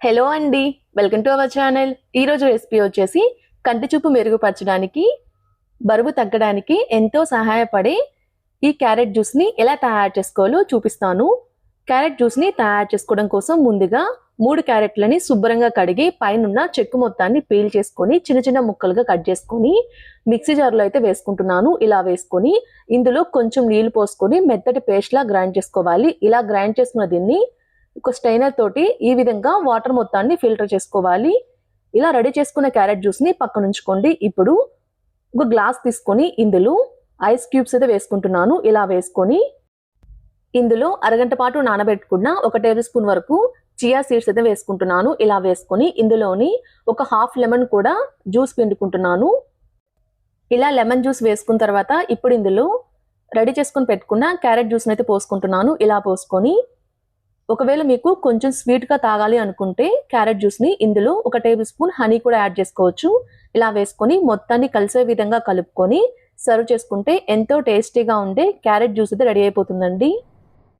Hello అండి, welcome to our channel. ఈరోజు recipe వచ్చేసి కంటి చూపు మెరుగుపరచడానికి, బరువు తగ్గడానికి ఎంతో సహాయపడే ఈ క్యారెట్ జ్యూస్ని ఎలా తయారు చేసుకోవాలో చూపిస్తాను. క్యారెట్ జ్యూస్ని తయారు చేసుకోవడం కోసం ముందుగా 3 క్యారెట్లని శుభ్రంగా కడిగి పైనున్న చెక్కు మొత్తాన్ని పీల్ చేసుకొని చిన్న చిన్న ముక్కలుగా కట్ చేసుకొని మిక్సీ జార్లో అయితే వేసుకుంటున్నాను. ఇలా వేసుకొని ఇందులో కొంచెం నీళ్లు పోసుకొని మెత్తటి పేస్ట్లా గ్రైండ్ చేసుకోవాలి. ఇలా గ్రైండ్ చేసుకున్న దీన్ని ఒక స్ట్రైనర్ తోటి ఈ విధంగా వాటర్ మొత్తాన్ని ఫిల్టర్ చేసుకోవాలి. ఇలా రెడీ చేసుకున్న క్యారెట్ జ్యూస్ని పక్కన ఉంచుకోండి. ఇప్పుడు ఒక గ్లాస్ తీసుకొని ఇందులో ఐస్ క్యూబ్స్ అయితే వేసుకుంటున్నాను. ఇలా వేసుకొని ఇందులో అరగంట పాటు నానబెట్టుకున్న 1 టేబుల్ స్పూన్ వరకు చియా సీడ్స్ అయితే వేసుకుంటున్నాను. ఇలా వేసుకొని ఇందులోని ఒక హాఫ్ లెమన్ కూడా జ్యూస్ పిండుకుంటున్నాను. ఇలా లెమన్ జ్యూస్ వేసుకున్న తర్వాత ఇప్పుడు ఇందులో రెడీ చేసుకొని పెట్టుకున్న క్యారెట్ జ్యూస్ని అయితే పోసుకుంటున్నాను. ఇలా పోసుకొని ఒకవేళ మీకు కొంచెం స్వీట్గా తాగాలి అనుకుంటే క్యారెట్ జ్యూస్ని ఇందులో 1 టేబుల్ స్పూన్ హనీ కూడా యాడ్ చేసుకోవచ్చు. ఇలా వేసుకొని మొత్తాన్ని కలిసే విధంగా కలుపుకొని సర్వ్ చేసుకుంటే ఎంతో టేస్టీగా ఉండే క్యారెట్ జ్యూస్ అయితే రెడీ అయిపోతుందండి.